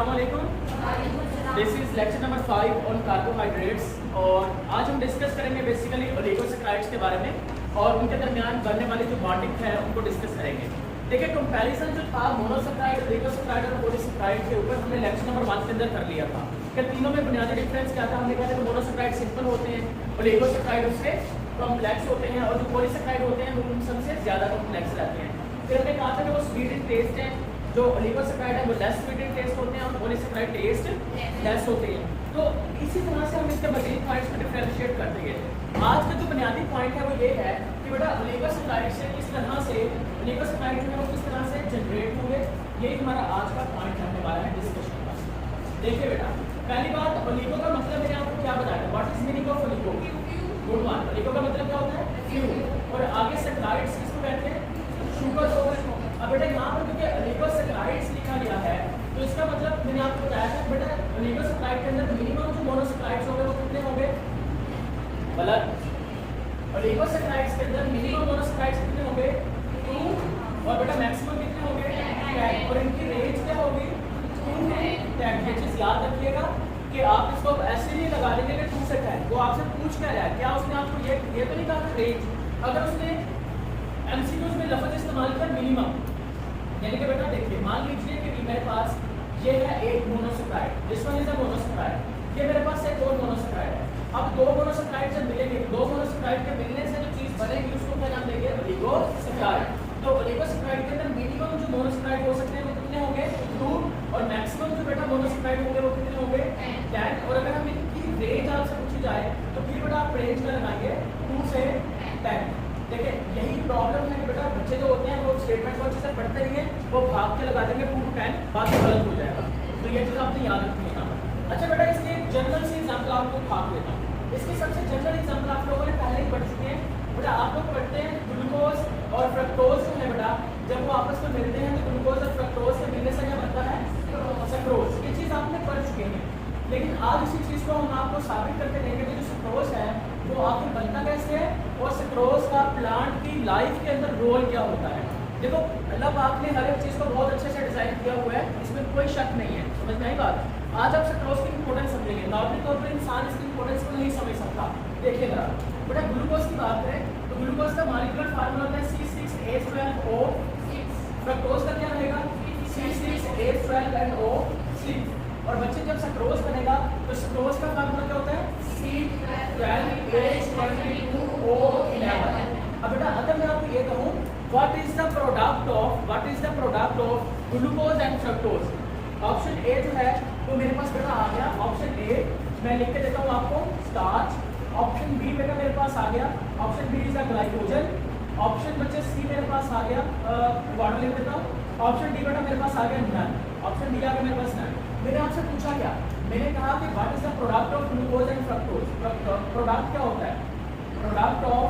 अस्सलामुअलैकुम। This is lecture number 5 on carbohydrates और आज हम डिस्कस करेंगे बेसिकली ओलिगोसैकेराइड्स के बारे में और उनके दरमियान बनने वाली जो बॉन्डिंग है उनको डिस्कस करेंगे। देखिए कंपैरिजन जो था मोनोसैकेराइड, ओलिगोसैकेराइड और पॉलीसैकेराइड के ऊपर हमने लेक्चर नंबर 1 के अंदर कर लिया था कि तीनों में बुनियादी डिफरेंस क्या था। हमने कहा था कि मोनोसैकेराइड सिंपल होते हैं, ओलिगोसैकेराइड उससे कॉम्प्लेक्स होते हैं और जो पॉलीसैकेराइड होते हैं वो उन सबसे ज़्यादा कॉम्प्लेक्स रहते हैं। फिर हमने कहा था कि वो स्वीट इन टेस्ट है, जो ओलिगोसैकेराइड है वो लेस स्वीट इन टेस्ट होते हैं और पॉलीसैकेराइड टेस्ट लेस होते हैं। तो इसी तरह से हम इसके मजीद पॉइंट्स को डिफरेंशिएट करते गए। आज का जो बुनियादी पॉइंट है वो ये है कि बेटा ओलिगोसैकेराइड से किस तरह से ओलिगोसैकेराइड जो है वो किस तरह से जनरेट हुए, यही हमारा आज का पॉइंट रहने वाला है डिस्कशन का। देखिए बेटा, पहली बात ओलिगो का मतलब मैंने आपको क्या बताया, what is meaning of oligo? Good one. Oligo का मतलब क्या होता है? फ्यू। और आगे सैकेराइड्स किसको कहते हैं? शुगर हो गए। अब बेटा यहाँ पर क्योंकि ओलिगोसैकेराइड्स लिखा गया है तो इसका मतलब मैंने आपको बताया था बेटा ओलिगोसैकेराइड के अंदर मिनिमम जो मोनोसैकेराइड्स हो गए वो कितने होंगे? गलत। ओलिगोसैकेराइड्स के अंदर मिनिमम मोनोसैकेराइड्स कितने होंगे? 2 और बेटा मैक्सिमम कितने होंगे? 10 और इनकी रेंज क्या होगी? 2 से 10। ये चीज याद रखिएगा कि आप इसको ऐसे नहीं लगा देंगे कि 2 से 10। वो आपसे पूछ क्या रहा है, क्या उसने आपको ये तो नहीं कहा रेंज? अगर उसने एमसीक्यूज में लफ्ज इस्तेमाल किया मिनिमम, यानी कि बेटा देखिए मान लीजिए कि मेरे पास ये है एक monosaccharide, this one is a monosaccharide, ये मेरे पास एक और मोनोसैकेराइड है। अब दो मोनोसैकेराइड जब मिलेंगे, दो मोनोसैकेराइड के मिलने से जो चीज बनेगी उसको क्या नाम देंगे? ओलिगोसैकेराइड। तो ओलिगोसैकेराइड के अंदर मिनिमम जो मोनोसैकेराइड हो सकते हैं वो कितने होंगे? 2 और मैक्सिमम जो बेटा मोनोसैकेराइड होंगे वो कितने होंगे? 10। और अगर हम इनकी रेंज आपसे पूछी जाए तो फिर बेटा आप रेंज का लगाएंगे 2 से 10। देखिए यही प्रॉब्लम है कि बेटा बच्चे जो होते हैं वो स्टेटमेंट को अच्छे से पढ़ते नहीं है, वो भाग के लगा देंगे 2 to 10, बात गलत हो जाएगा। तो ये चीज़ आपने याद रखनी है यहाँ पर। अच्छा बेटा इसके जनरल से एग्जाम्पल आपको भाग देता हूँ। इसके सबसे जनरल एग्जाम्पल आप लोगों ने पहले ही पढ़ चुके हैं। बेटा आप लोग पढ़ते हैं ग्लूकोज और फ्रक्टोज जो है बेटा जब वो आपस में मिलते हैं तो ग्लूकोज और फ्रक्टोज के मिलने से क्या बनता है? सक्रोज। ये चीज़ आपने पढ़ चुके हैं, लेकिन आज इसी चीज़ को हम आपको साबित करके देंगे कि जो सक्रोज है वो आखिर बनता कैसे है और सक्रोज का प्लांट की लाइफ के अंदर रोल क्या होता है। देखो अल्लाह पाक ने हर एक चीज़ को बहुत अच्छे से डिज़ाइन किया हुआ है, इसमें कोई शक नहीं है। समझ में आई बात? आज आप सक्रोज की इंपॉर्टेंस समझेंगे, नॉर्मली तौर पर इंसान इसकी इंपॉर्टेंस को नहीं समझ सकता। देखिए जरा बेटा ग्लूकोज की बात करें तो ग्लूकोज का मॉलिक्यूलर फार्मूला होता है C6H12O6। फ्रक्टोज का क्या रहेगा? C6H12NO6। और बच्चे जब सक्रोज बनेगा तो सक्रोज का फार्मूला क्या होता है? C12H22O11। अब बेटा अगर मैं आपको ये कहूँ what is the product of glucose and fructose, option A जो है तो मेरे पास बेटा आ गया ऑप्शन ए, मैं लिख के देता हूँ आपको स्टार्च। ऑप्शन बी बेटा मेरे पास आ गया, option B is the glycogen. Option बच्चे सी मेरे पास आ गया, वाटर लिख देता हूँ। ऑप्शन डी बेटा मेरे पास आ गया नन। ऑप्शन डी आ गया मेरे पास नन। मैंने आपसे पूछा क्या? मैंने कहा कि what is the product of glucose and fructose. Product क्या होता है? Product of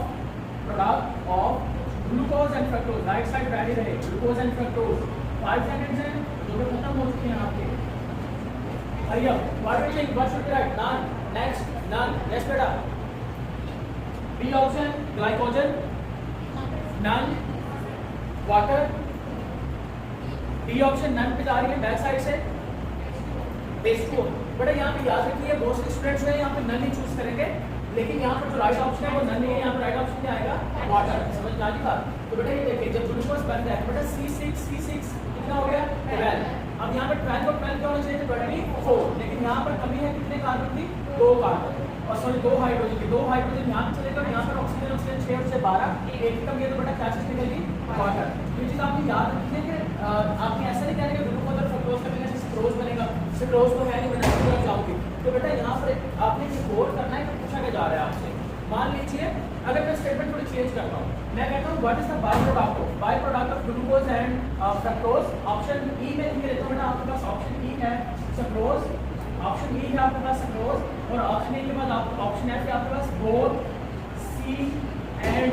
glucose and fructose, right side ready रहे, ग्लूकोज एंड फ्रक्टोज। 5 सेकंड्स हैं जो भी खत्म हो चुके हैं आपके। Hurry up, what will think, what should be right? None. Next none. Yes बेटा। B option glycogen, none, water. D option none पे जा रही है बैक साइड से। बेस्टो बेटा यहाँ पे याद रखिए मोस्टली स्टूडेंट्स जो है यहाँ पे नन ही चूज करेंगे, लेकिन यहाँ पर जो राइट ऑप्शन है वो नन नहीं है, यहाँ पर राइट ऑप्शन क्या आएगा? वाटर। समझ में आ गई बात? तो बेटा ये देखिए जब ग्लूकोज बन रहा है बेटा C6 कितना हो गया? 12। अब यहाँ पर 12 और 12 क्या होना चाहिए? 24, लेकिन यहाँ पर कमी है कितने कार्बन की? 2 कार्बन और सॉरी 2 हाइड्रोजन की। 2 हाइड्रोजन यहाँ पे चलेगा, यहाँ पर ऑक्सीजन 6 और 12, एक कम गया तो बेटा क्या चीज निकलेगी? वाटर। ये चीज आपने याद रखनी है कि आपने ऐसा नहीं कहना कि ग्लूकोज और फ्रक्टोज का मिलने से सक्रोज बनेगा, सक्रोज तो है नहीं बेटा, सक्रोज जाओगे। तो बेटा यहाँ पर आपने रिकॉर्ड करना है कि पूछा क्या जा रहा है आपसे। मान लीजिए अगर मैं स्टेटमेंट थोड़ी चेंज करता हूँ, मैं कहता हूँ what is the by product of glucose and fructose. Option E में लिख देता हूँ बेटा, आपके पास ऑप्शन ई है सक्रोज, ऑप्शन ई है आपके पास सक्रोज और ऑप्शन ए के बाद आपको ऑप्शन एफ है आपके पास बोथ सी एंड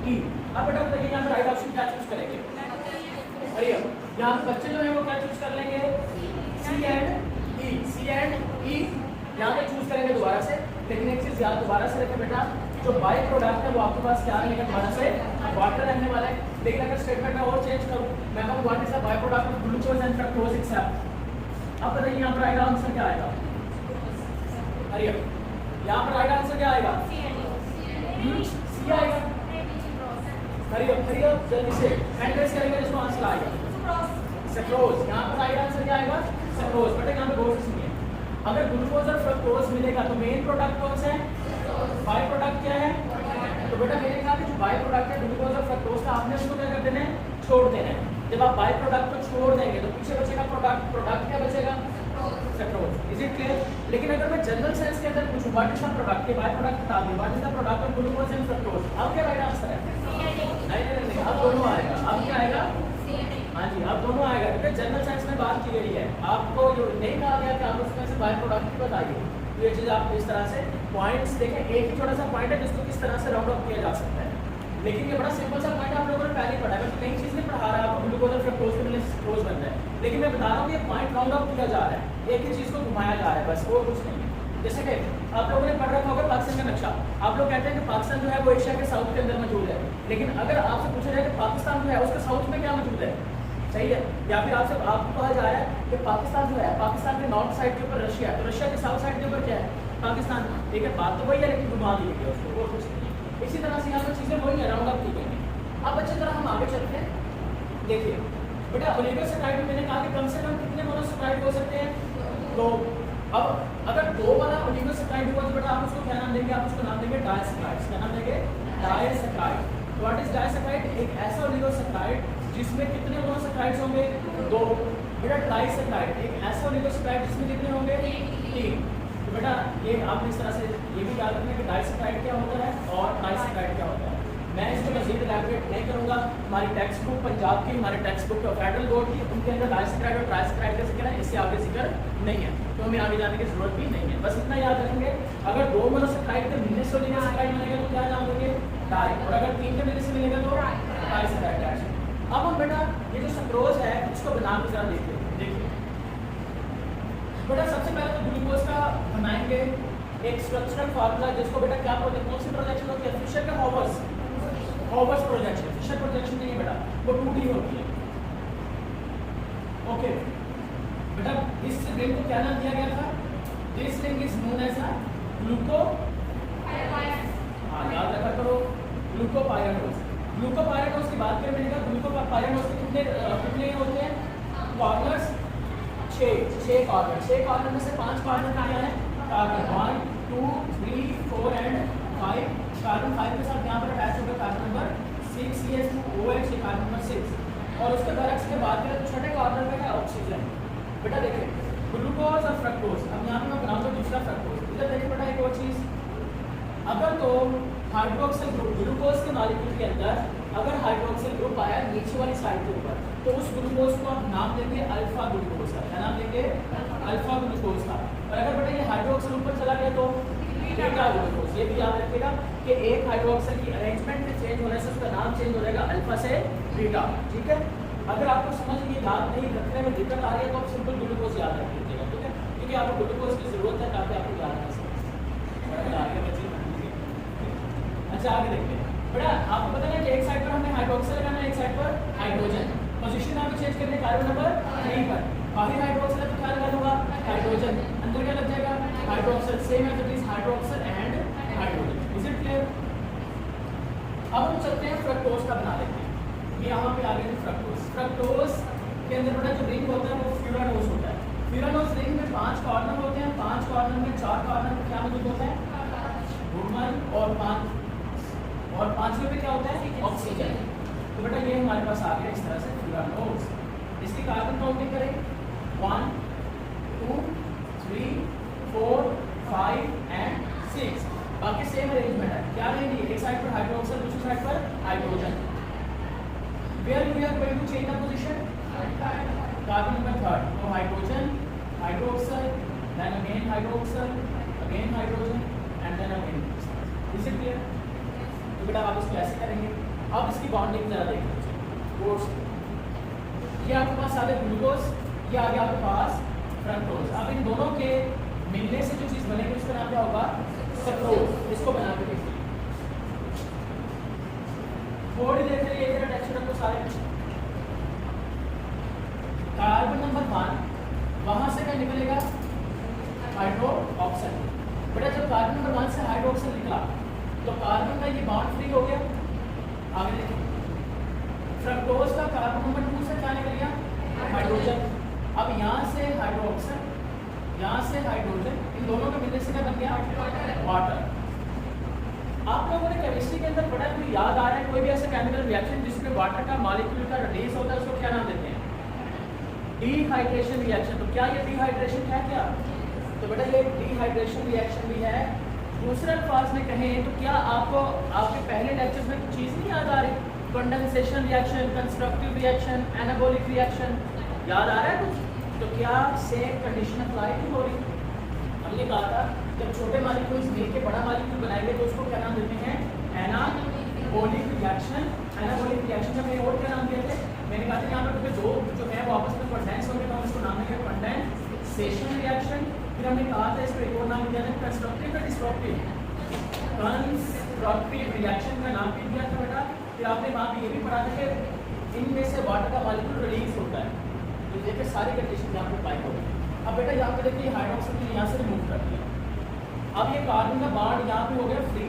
ई। अब बेटा बताइए यहाँ पर राइट ऑप्शन क्या चूज करेंगे? अरे यहाँ पे बच्चे जो है वो क्या चूज कर लेंगे? सी एंड ई यहाँ पे चूज करेंगे दोबारा से। लेकिन एक चीज याद दोबारा से रखें बेटा, जो बाय प्रोडक्ट है वो आपके पास क्या रहेगा? दोबारा से वाटर रहने वाला है। लेकिन अगर स्टेटमेंट में और चेंज करूँ, मैं कहूँ what is the by product of glucose and fructose except, अब बताइए यहाँ पर आएगा आंसर क्या आएगा? अरे यहाँ पर आएगा आंसर क्या आएगा? सी आएगा। हरी अप जल्दी से हैंड रेस करेंगे जिसको आंसर आएगा सक्रोज। यहाँ पर आएगा आंसर क्या आएगा? सक्रोज। बेटा यहाँ पे गौर से सुनिए, अगर ग्लूकोज और फ्रक्टोज मिलेगा तो मेन प्रोडक्ट कौन सा है? बाय प्रोडक्ट क्या है? तो बेटा मेरे ख्याल में जो बाय प्रोडक्ट है ग्लूकोज और फ्रक्टोज का, आपने उसको क्या कर देना है? छोड़ देना है। जब आप बाय प्रोडक्ट को छोड़ देंगे तो पीछे बचेगा प्रोडक्ट क्या बचेगा? सक्रोज। Is it clear? लेकिन अगर मैं जनरल सेंस के अंदर पूछूं व्हाट इज द प्रोडक्ट के बाय प्रोडक्ट बता दूं, what is the product of glucose and fructose, अब क्या राइट आंसर है? नहीं, अब दोनों आएगा। अब क्या आएगा? हाँ जी, अब दोनों आएगा, क्योंकि जनरल साइंस में बात की गई है। आपको जो नहीं कहा गया कि आप उसमें से बाय प्रोडक्ट ही बताइए। तो ये चीज़ आप इस तरह से पॉइंट्स देखें, एक ही छोटा सा पॉइंट है जिसको किस तरह से राउंड अप किया जा सकता है। लेकिन ये बड़ा सिंपल सा पॉइंट आप लोगों ने पहले ही पढ़ा है, मैं नई चीज़ नहीं पढ़ा रहा है आपको, ग्लूकोज और फ्रक्टोज के मिलने से सक्रोज बनता है। लेकिन मैं बता रहा हूँ ये पॉइंट राउंड अप किया जा रहा है, एक ही चीज़ को घुमाया जा रहा है, बस और कुछ नहीं है। जैसे कि आप लोगों ने पढ़ रखा होगा पाकिस्तान का नक्शा। आप लोग कहते हैं कि पाकिस्तान जो है वो एशिया के साउथ के अंदर मौजूद है, लेकिन अगर आपसे पूछा जाए कि पाकिस्तान जो है उसके साउथ में क्या मौजूद है, सही है, या फिर आपको कहा जा रहा है कि पाकिस्तान जो है, पाकिस्तान के नॉर्थ साइड के ऊपर रशिया है, तो रशिया के साउथ साइड के ऊपर क्या है? पाकिस्तान। ठीक है, बात तो वही है लेकिन घुमा दी गई उसको, और कुछ नहीं। इसी तरह से यहाँ पर चीज़ें वही है, राउंड अप की गई हैं। अब अच्छी तरह हम आगे चलते हैं। देखिए बेटा ओलिगोसैकराइड में मैंने कहा कि कम से कम कितने मोनोसैकराइड हो सकते हैं? तो अब अगर दो वाला ओलिगोसैकराइड हुआ तो बेटा आप उसको क्या नाम देंगे? आप उसको नाम देंगे डायसैकराइड्स। क्या नाम देंगे? डायसैकराइड। What is disaccharide? एक ऐसा ओलिगोसैकराइड जिसमें कितने मोनोसैकराइड्स होंगे? दो। बेटा ट्राइसैकराइड एक ऐसा ओलिगोसैकराइड जिसमें कितने होंगे? तीन। तो बेटा ये आप इस तरह से ये भी याद रखना कि डायसैकराइड क्या होता है और ट्राइसैकराइड क्या होता है। मैं इसको मज़ीद इलैबोरेट नहीं करूँगा। हमारी टेक्स्ट बुक पंजाब की, हमारी टेक्स्ट बुक फेडरल बोर्ड की, उनके अंदर डायसैकराइड और ट्राइसैकराइड का जिक्र है, इससे आगे जिक्र नहीं है, तो हमें आगे जाने की जरूरत भी नहीं है। बस इतना याद रखेंगे, अगर दो मोनोसैकराइड के मिलने से ओलिगोसैकराइड मिलेगा तो क्या नाम देंगे? डाई, और अगर तीन के मिलने से मिलेगा तो ट्राइसैकराइड। अब हम बेटा ये जो सक्रोज है इसको बना के जरा देखिए बेटा, सबसे पहले तो ग्लूकोज का बनाएंगे एक स्ट्रक्चरल फार्मूला, जिसको बेटा क्या कौन सी प्रोजेक्शन होती है? फिशर का हॉवर्स प्रोजेक्शन। फिशर प्रोजेक्शन नहीं है बेटा, वो 2D होती है। ओके बेटा, इस रिंग को क्या नाम दिया गया था? This ring is known as gluco, हाँ याद रखा करो, ग्लूकोपाइरानोज। ग्लूकोपाइरानोज की बात करें, मैंने कहा ग्लूकोपाइरानोज के कितने होते हैं? Corners 6 corner. 6 कॉर्नर में से 5 कॉर्नर क्या है? Carbon 1 2 3 4 and 5। कार्बन 5 के साथ यहाँ पर अटैच होगा carbon number 6 CH2OH, carbon number 6। और उसके बरक्स में बात करें तो छठे कॉर्नर पे है ऑक्सीजन। बेटा देखिए ग्लूकोज और फ्रक्टोज, अब यहाँ पे मैं बनाऊंगा दूसरा फ्रक्टोज। इधर देखिए बेटा एक और चीज़, अगर तो हाइड्रोक्सिल ग्रुप ग्लूकोज के मॉलिक्यूल के अंदर अगर हाइड्रोक्सिल ग्रुप आया नीचे वाली साइड के ऊपर, तो उस ग्लूकोज को आप नाम देंगे अल्फा ग्लूकोज का। क्या नाम देंगे? अल्फा ग्लूकोज का। और अगर बेटा ये हाइड्रोक्सिल ऊपर चला गया तो बीटा ग्लूकोज। ये भी याद रखिएगा कि एक हाइड्रोक्सिल की अरेंजमेंट में चेंज होने से उसका नाम चेंज हो जाएगा अल्फा से बीटा। ठीक है, अगर आपको समझ ये याद नहीं रखने में दिक्कत आ रही है तो आप सिंपल ग्लूकोज याद रख लीजिएगा। ठीक है, क्योंकि आपको ग्लूकोज की जरूरत है ताकि आपको याद रख सकें। अच्छा आगे देखते हैं बेटा, आपको पता है कि एक साइड पर हमने हाइड्रोक्सिल लगाना है, एक साइड पर हाइड्रोजन। पोजीशन आपको चेंज करने कार्बन नंबर 3 पर। बाहर हाइड्रोक्सिल है तो क्या लगा दूंगा? हाइड्रोजन। अंदर क्या लग जाएगा? Hydroxyl. Same as it is hydroxyl and hydrogen. Is it clear? अब हम चलते हैं फ्रक्टोज का बना लेते हैं। ये यहाँ पे आ गए फ्रक्टोज। फ्रक्टोज के अंदर बेटा जो रिंग होता है वो फ्यूरानोज होता है। फ्यूरानोज रिंग में 5 कॉर्नर होते हैं। 5 कॉर्नर में 4 कॉर्नर में क्या मौजूद होता है? घूमन और 5वें पे क्या होता है? ऑक्सीजन। तो बेटा ये हमारे पास आ गया इस तरह से फ्यूरानोज। इसकी कार्बन काउंटिंग करें 1 2 3 4 5 एंड 6। बाकी सेम अरेंजमेंट है। क्या रहेंगे? एक साइड पर हाइड्रोक्सिल, दूसरी साइड पर hydrogen. Where we are going to change the position? Carbon number 3 तो hydrogen, hydroxyl, then again hydroxyl, again hydrogen and then again. Is it clear? तो बेटा आप इसको ऐसे करेंगे। अब इसकी बॉन्डिंग जरा देख लीजिए। ये आपके पास आ गया ग्लूकोज, ये आ गया आपके पास फ्रक्टोज। अब इन दोनों के मिलने से जो चीज़ बनेगी उसका नाम क्या होगा? सक्रोज। इसको बना के देखिए, थोड़ी देर के लिए इधर टेक्सचर रखो सारे। कार्बन नंबर 1 वहां से मैं से निकला तो कार्बन का ये बॉन्ड फ्री हो गया। आगे देखिए, फ्रक्टोज का कार्बन नंबर 2 से क्या निकल गया? हाइड्रोजन। अब यहाँ से हाइड्रोक्सिल, यहाँ से हाइड्रोजन, इन दोनों के मिलने से क्या बन गया? वाटर। आप लोगों ने केमिस्ट्री के अंदर पढ़ा है, कोई याद आ रहा है कोई भी ऐसा केमिकल रिएक्शन जिसमें वाटर का मॉलिक्यूल का रिलीज होता है, उसको क्या नाम देते हैं? Dehydration reaction. तो क्या ये डिहाइड्रेशन है क्या? तो बेटा ये डिहाइड्रेशन रिएक्शन भी है। दूसरे अल्फाज में कहें तो क्या आपको आपके पहले लेक्चर में कुछ चीज़ नहीं याद आ रही? Condensation reaction, constructive reaction, anabolic reaction, याद आ रहा है कुछ? तो क्या सेम कंडीशन अप्लाई नहीं हो रही? हमने कहा था जब छोटे मॉलिक्यूल्स मिलकर बड़ा मॉलिक्यूल बनाएंगे तो उसको क्या नाम देते हैं? Anabolic reaction. एनाबॉलिक रिएक्शन का मैंने और क्या नाम दिए थे? मैंने कहा था यहाँ पर दो जो है वो आपस में कंडेंस होंगे तो हम इसको नाम देंगे कंडेंसेशन रिएक्शन। फिर हमने कहा था इसको एक और नाम दिया था कंस्ट्रक्टिव या डिस्ट्रक्टिव। कंस्ट्रक्टिव रिएक्शन का नाम भी दिया था बेटा। फिर आपने वहाँ पे ये भी पढ़ा था कि इनमें से वाटर का मॉलिक्यूल रिलीज होता है। तो देखिए सारी कंडीशन यहाँ पे पाई होगी। अब बेटा यहाँ पे देखिए हाइड्रोक्सिल यहाँ से रिमूव कर दिया। अब ये कार्बन का बॉन्ड यहाँ पे हो गया फ्री,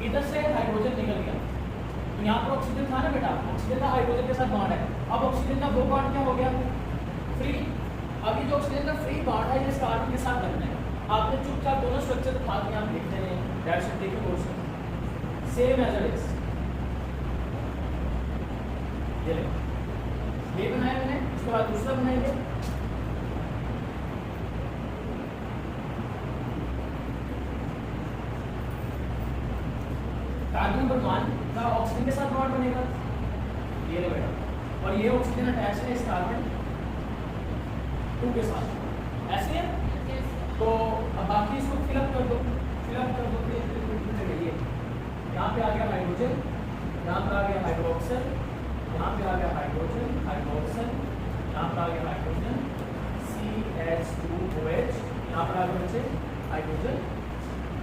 इधर से हाइड्रोजन निकल गया। तो यहाँ पर ऑक्सीजन था ना बेटा, ऑक्सीजन का हाइड्रोजन के साथ बॉन्ड है। अब ऑक्सीजन का वो बॉन्ड क्या हो गया? फ्री। अब ये जो ऑक्सीजन का फ्री बॉन्ड है इस कार्बन के साथ लगना है। आपने चुपचाप दोनों स्ट्रक्चर था कि आप लिखते हैं दैट्स इट, देखिए question same as it is. ये बनाया मैंने, उसके बाद दूसरा बनाएंगे। कार्बन नंबर 1 का ऑक्सीजन के साथ बॉन्ड बनेगा, ये ले बेटा, और ये ऑक्सीजन अटैच है इस कार्बन 2 के साथ, ऐसे है। तो अब बाकी इसको फिलअप कर दो, फिलअप कर दो। ये यहाँ पे आ गया हाइड्रोजन, यहाँ पे आ गया हाइड्रोक्सिल, यहाँ पे आ गया हाइड्रोजन, हाइड्रोक्सिल, यहाँ पे आ गया हाइड्रोजन, CH2OH, यहाँ पर आ गया बच्चे hydrogen,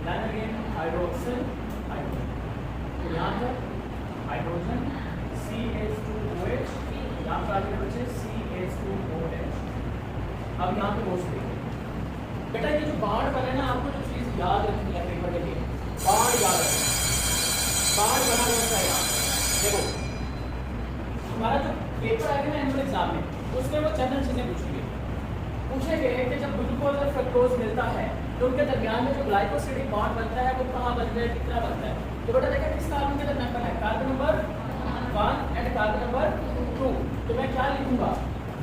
then again hydroxyl, hydrogen, तो यहाँ पर हाइड्रोजन CH2OH, यहाँ पर आ गया बच्चे CH2OH। अब यहाँ पे रोज देखिए बेटा, ये जो बॉन्ड बना है ना, आपको जो चीज़ याद रखनी है पेपर के लिए, बॉन्ड याद रखना। बॉन्ड बना रहता है यहाँ, देखो हमारा जो पेपर आएगा ना एनुअल एग्जाम में, उसमें वो जनरल चीज़ें पूछेंगे कि जब ग्लूकोज और फ्रक्टोज मिलता है तो उनके दरमियान में जो ग्लाइकोसिडिक बॉन्ड बनता है वो कहाँ बनता है, कितना बनता है। तो बेटा देखा किस कार्बन के दरमियान बना है? Carbon number 1 and carbon number 2। तो मैं क्या लिखूंगा?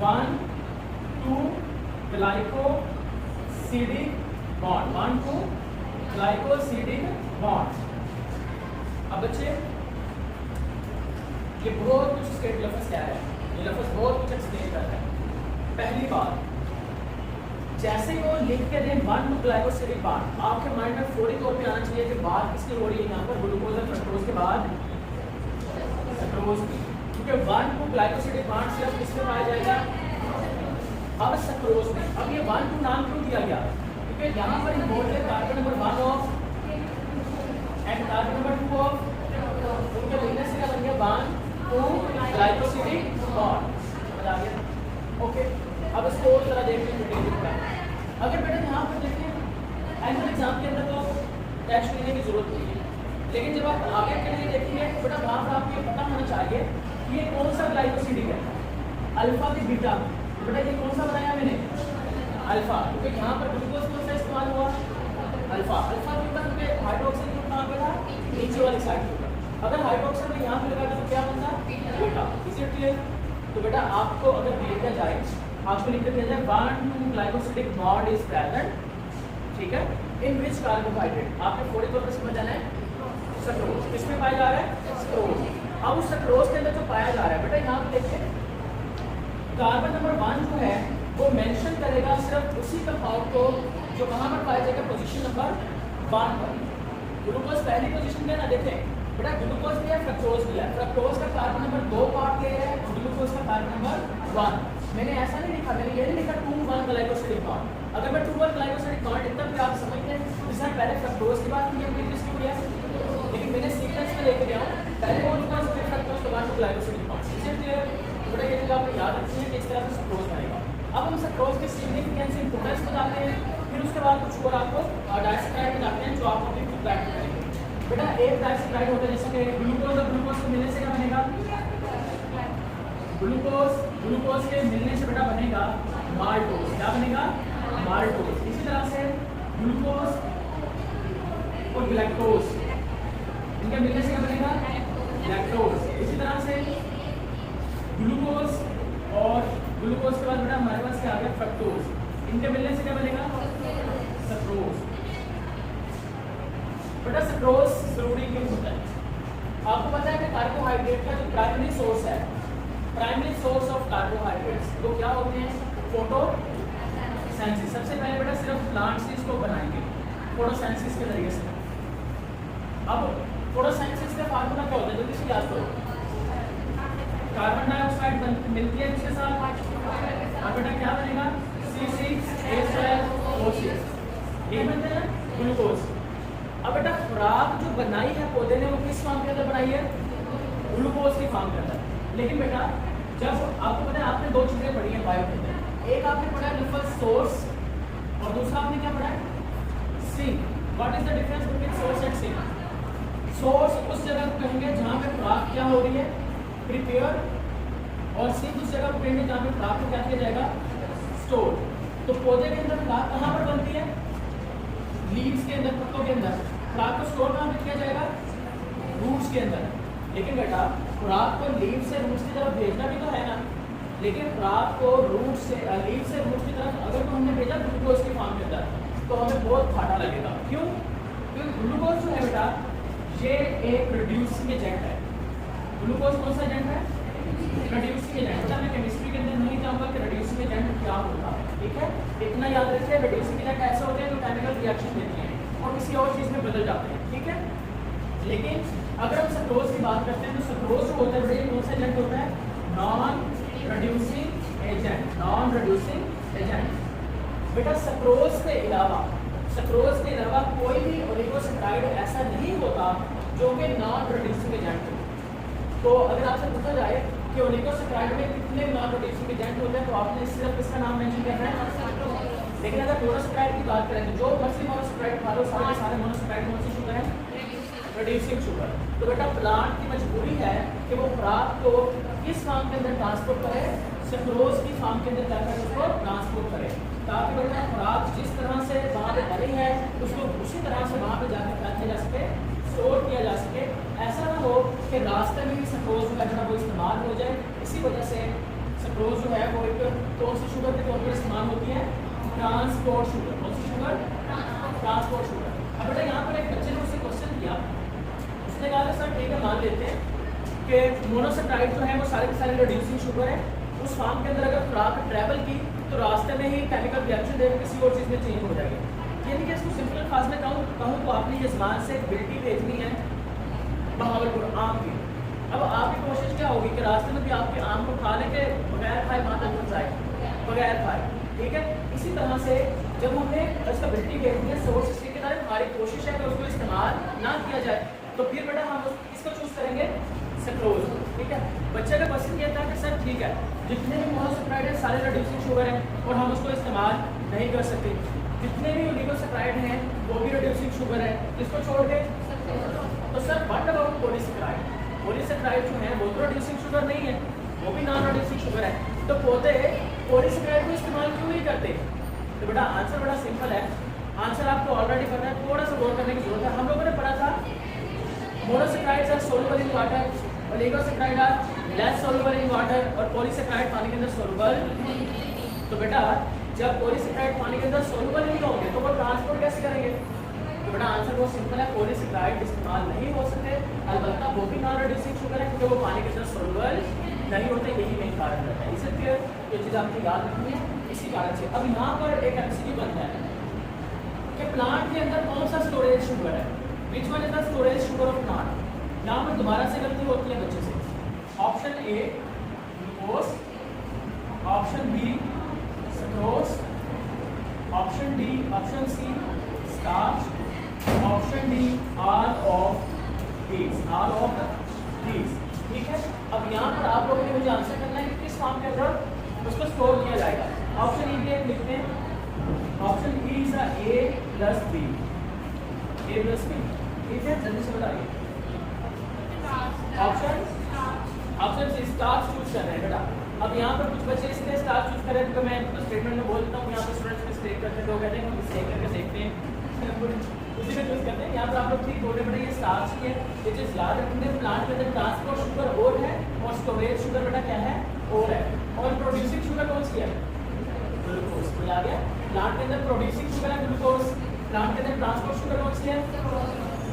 1 2 ग्लाइकोसिडिक बॉन्ड, 1 2 ग्लाइकोसिडिक बॉन्ड। अब बच्चे ये बहुत कुछ स्टेट लफ्ज़ क्या है, ये लफ्ज़ बहुत कुछ एक्सप्लेन करता है। पहली बात, जैसे वो लिख के दें 1 2 ग्लाइकोसिडिक बॉन्ड, आपके माइंड में फौरी तौर पे आना चाहिए कि बात किसकी हो रही है यहाँ पर? ग्लूकोज और फ्रक्टोज के बाद सक्रोज की, क्योंकि 1 2 ग्लाइकोसिडिक बॉन्ड सिर्फ किसमें पाया जाएगा? अब सक्रोज में। अब ये 1 2 नाम क्यों दिया गया? क्योंकि यहाँ पर इन्वॉल्व है carbon number 1 of and carbon number 2 of, उनके मिलने से क्या बन गया? 1 2 ग्लाइकोसिडिक बॉन्ड। समझ आ गया? ओके, अब इसको और तरह देखते हैं डिटेल में। अगर बेटा यहाँ पर देखें एनुअल एग्जाम के अंदर तो टेस्ट लेने की जरूरत नहीं है, लेकिन जब आप आगे के लिए देखेंगे तो बेटा वहाँ पर आपको ये पता होना चाहिए कि ये कौन सा ग्लाइकोसिडिक है, अल्फा की बीटा। तो बेटा ये कौन सा बनाया मैंने? अल्फा, क्योंकि यहाँ पर ग्लूकोज कौन सा इस्तेमाल हुआ? अल्फा। अल्फा के ऊपर क्योंकि हाइड्रोक्सिल ग्रुप कहाँ पे था? नीचे वाली साइड पे। अगर हाइड्रोक्सिल में यहाँ पे लगा तो क्या बनता? बीटा। Is it clear? तो बेटा आपको अगर दिया दिया जाए, आपको लिख दिया जाए 1 2 ग्लाइकोसिडिक बॉन्ड इज प्रेजेंट, ठीक है, इन विच कार्बोहाइड्रेट, आपके फौरी तौर पर समझ आना है सक्रोज। किसमें पाया जा रहा है? सक्रोज। अब उस सक्रोज के अंदर जो पाया जा रहा है बेटा, यहाँ पे देखिए कार्बन नंबर 1 जो है वो मेंशन करेगा सिर्फ उसी कंपाउंड को जो कहाँ पर पाया जाएगा? पोजीशन नंबर 1 पर। ग्लूकोज पहली पोजीशन पे ना, देखें बेटा ग्लूकोज भी है, फ्रक्टोज भी है। फ्रक्टोज का कार्बन नंबर 2 पार्ट ले है, ग्लूकोज का कार्बन नंबर 1। मैंने ऐसा नहीं लिखा, मैंने ये नहीं लिखा 2 1 ग्लाइकोसिडिक बॉन्ड। अगर मैं 2 1 ग्लाइकोसिडिक बॉन्ड लिखता फिर आप समझते हैं जिसने पहले फ्रक्टोज की बात की है, किसकी हुई है, लेकिन मैंने सीक्वेंस में लेके गया हूँ, पहले ग्लूकोज फिर फ्रक्टोज के बाद ग्लाइकोसिडिक बॉन्ड। इसे क्लियर? बेटा ये चीज़ आपको याद रखनी है कि इस तरह से सक्रोज बनेगा। अब हम सक्रोज की सिग्निफिकेंस इंपोर्टेंस बताते हैं, फिर उसके बाद कुछ और आपको डाइसैकराइड बताते हैं जो आपको भी प्रैक्टिस करेंगे। बेटा एक डाइसैकराइड होता है जैसे कि ग्लूकोज और ग्लूकोज को मिलने से क्या बनेगा, ग्लूकोज के मिलने से बेटा बनेगा माल्टोज। क्या बनेगा, माल्टोज। इसी तरह से ग्लूकोज और लैक्टोज, इनके मिलने से क्या बनेगा, लैक्टोज। इसी तरह से ग्लूकोज और ग्लूकोज के बाद बेटा हमारे पास क्या आ गया, फ्रक्टोज, इनके मिलने से क्या बनेगा, सक्रोज। बेटा सक्रोज जरूरी क्यों होता है, आपको पता है कि कार्बोहाइड्रेट का जो प्राइमरी सोर्स है, प्राइमरी सोर्स ऑफ कार्बोहाइड्रेट्स वो क्या होते हैं, फोटोसेंसिस। सबसे पहले बेटा सिर्फ प्लांट्स ही इसको बनाएंगे फोटोसेंसिस के जरिए से। अब फोटोसेंसिस का फार्मूला क्या होता है, जल्दी से याद करो। कार्बन डाइऑक्साइड मिलती है इसके साथ, अब बेटा क्या बनेगा, C6H12O6, ये बनते हैं ग्लूकोज। अब बेटा खुराक जो बनाई है पौधे ने वो किस फॉर्म के अंदर बनाई है, ग्लूकोज की फॉर्म के अंदर। लेकिन बेटा जब आपको पता है आपने दो चीजें पढ़ी हैं बायो के अंदर, एक आपने पढ़ा है लिफल सोर्स और दूसरा आपने क्या पढ़ा है, sink. What is the difference between source and sink? Source उस जगह को कहेंगे जहाँ पे खुराक क्या हो रही है, प्रिपेयर, और सिंक उस जगह को कहेंगे जहाँ पे खुराक को क्या किया जाएगा, स्टोर। तो पौधे के अंदर खुराक कहाँ पर बनती है, लीव्स के अंदर, पत्तों के अंदर। खुराक को स्टोर कहाँ पे किया जाएगा, रूट्स के अंदर। लेकिन बेटा खुराक को लीव से रूट्स की तरफ भेजना भी तो है ना, लेकिन खुराक को रूट से लीव से रूट्स की तरफ अगर तो हमने भेजा ग्लूकोज की फॉर्म के अंदर तो हमें बहुत घाटा लगेगा। क्यों? क्योंकि ग्लूकोज जो है बेटा ये एक रिड्यूसिंग एजेंट है। ग्लूकोज कौन सा एजेंट है, रिड्यूसिंग एजेंट। बेटा मैं केमिस्ट्री के अंदर नहीं जाऊँगा कि रिड्यूसिंग एजेंट क्या होता है, ठीक है। इतना याद रखिए, रिड्यूसिंग एजेंट ऐसे होते हैं जो केमिकल रिएक्शन देते हैं और किसी और चीज़ में बदल जाते हैं, ठीक है। लेकिन अगर हम सक्रोज की बात करते हैं तो सक्रोज जो होता है ये कौन सा एजेंट होता है, non reducing agent, non reducing agent. बेटा सक्रोज के अलावा कोई भी ओलिगोसैकराइड ऐसा नहीं होता जो कि नॉन रिड्यूसिंग एजेंट हो। तो अगर आपसे पूछा जाए कि ओलिगोसैकराइड में कितने नॉन रिड्यूसिंग एजेंट होते हैं तो आपने सिर्फ इसका नाम मेंशन करना है। लेकिन अगर मोनोसैकराइड की बात करें तो जो मछली मोनोसैकराइड खा लो सारे सारे मोनोसैकराइड कौन सी शुगर है, रिड्यूसिंग शुगर। तो बेटा प्लांट की मजबूरी है कि वो खुराक को किस फॉर्म के अंदर ट्रांसपोर्ट करे, सक्रोज की फॉर्म के अंदर जाकर उसको ट्रांसपोर्ट करे, ताकि बेटा खुराक जिस तरह से वहाँ पे बनी है उसको उसी तरह से वहाँ पे जाकर क्या किया जा सके, स्टोर किया जा सके। ऐसा ना हो कि रास्ते में ही सक्रोज जो है वो इस्तेमाल हो जाए। इसी वजह से सक्रोज जो है वो एक कौन सी शुगर के तौर पर इस्तेमाल होती है, ट्रांसपोर्ट शुगर। कौन सी शुगर, ट्रांसपोर्ट शुगर। अब बेटा यहाँ पर एक बच्चे ने उससे क्वेश्चन किया, उसने कहा सर ठीक है मान लेते हैं कि मोनोसैकराइड जो है वो सारे के सारे रिड्यूसिंग शुगर है, उस फॉर्म के अंदर अगर खुराक ट्रैवल की तो रास्ते में ही केमिकल रिएक्शन देकर किसी और चीज़ में चेंज हो जाएगी। यानी कि इसको सिंपल अल्फाज में कहूँ तो आपने ये ज़बान से एक बिल्टी भेजनी है बहावलपुर आम की। अब आपकी कोशिश क्या होगी कि रास्ते में भी आपके आम को खा लेके बगैर खाए वहाँ तक पहुँच जाए, बगैर खाए, ठीक है। इसी तरह से जब हमने इसका बिल्टी भेजनी है सोर्स इसके तरह हमारी कोशिश है कि उसको इस्तेमाल ना किया जाए, तो फिर बेटा हम इसको चूज़ करेंगे सक्रोज, ठीक है। बच्चे का क्वेश्चन ये था कि सर ठीक है जितने भी मोनोसैकराइड है सारे रिड्यूसिंग शुगर हैं और हम उसको इस्तेमाल नहीं कर सकते, जितने भी ओलिगोसैकराइड हैं वो भी रिड्यूसिंग शुगर है, इसको छोड़ के तो sir what about polysaccharide? Polysaccharide जो है वो तो रिड्यूसिंग शुगर नहीं है, वो भी नॉन रिड्यूसिंग शुगर है, तो पौधे पॉलीसैकराइड को इस्तेमाल क्यों नहीं करते? तो बेटा आंसर बड़ा सिंपल है, आंसर आपको ऑलरेडी पता है, थोड़ा सा गौर करने की जरूरत है। हम लोगों ने पढ़ा था monosaccharides are soluble in water, oligosaccharide are less soluble in water और पॉलीसैकराइड पानी के अंदर सोलुबल। तो बेटा जब पॉलीसैकराइड पानी के अंदर सोलुबल नहीं होंगे तो वो ट्रांसपोर्ट कैसे करेंगे? तो बेटा आंसर बहुत सिंपल है, पॉलीसैकराइड इस्तेमाल नहीं हो सकते, अलबत्ता वो भी नॉन रिड्यूसिंग शुगर है क्योंकि वो पानी के अंदर सोलुबल नहीं होते, यही मेन कारण रहता है। इसलिए ये चीज़ आपको याद रखनी है इसी कारण से। अब यहाँ पर एक एमसीक्यू बनता है कि प्लांट के अंदर कौन सा स्टोरेज शुगर है, which one is the storage sugar of plant. यहाँ पर दोबारा से गलती होती है बच्चे से। Option A glucose, option B sucrose, option D, option C starch, option D all of these, ठीक है। अब यहाँ पर आप लोगों ने मुझे आंसर करना है कि किस फॉर्म के अंदर उसको स्टोर किया जाएगा। ऑप्शन ई भी लिखते हैं, option E is A plus B, A plus B, ठीक है, जल्दी से बताइए। ऑप्शन सी स्टार चूज कर रहे हैं बेटा। अब यहाँ पर कुछ बच्चे इसलिए स्टार चूज कर रहे हैं, तो मैं स्टेटमेंट में बोलता हूँ, यहाँ पर स्टूडेंट्स मिस्टेक करते हैं, तो कहते हैं हम मिस्टेक करके देखते हैं उसी में चूज करते हैं। यहाँ पर आप लोग ठीक बोल रहे बेटा, ये स्टार्च ही है, ये चीज याद रखेंगे। प्लांट के अंदर ट्रांसपोर्ट शुगर और है और स्टोरेज शुगर बेटा क्या है, और है। और प्रोड्यूसिंग शुगर कौन सी है, ग्लूकोज। तो आ गया, प्लांट के अंदर प्रोड्यूसिंग शुगर है ग्लूकोज, प्लांट के अंदर ट्रांसपोर्ट शुगर कौन सी है,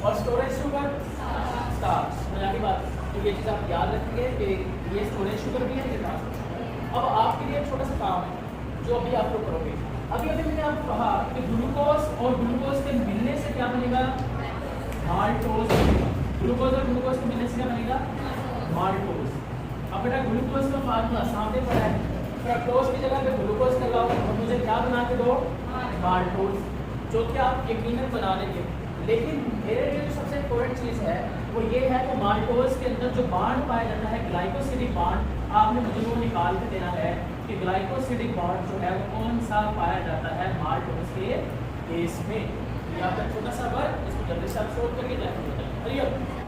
और स्टोरेज शुगर स्टार्च। समझ की बात। तो ये चीज़ आप याद रखेंगे कि ये स्टोरेज शुगर भी है, ये ट्रांसपोर्ट शुगर। अब आपके लिए एक छोटा सा काम है जो अभी आप लोग करोगे। अभी मैंने आपको कहा कि ग्लूकोज और ग्लूकोज के मिलने से क्या बनेगा, माल्टोज बनेगा। ग्लूकोज और ग्लूकोज के मिलने से क्या बनेगा, माल्टोज। अब बेटा ग्लूकोज का फार्मूला सामने पड़ा है, फ्रक्टोज की जगह पे ग्लूकोज लगाओ और मुझे क्या बना के दो, माल्टोज, जो कि आप यकीनन बना लेंगे। लेकिन मेरे लिए जो सबसे इम्पोर्टेंट चीज़ है वो ये है कि माल्टोज के अंदर जो बांड पाया जाता है, ग्लाइकोसिडिक बांड, आपने मुझे वो निकाल के देना है कि ग्लाइकोसिडिक बॉन्ड जो है वो कौन सा पाया जाता है माल्टोज के केस में। ये आपका छोटा सा वर्क, इसको जल्दी से आप सोल्व करके जाएंगे।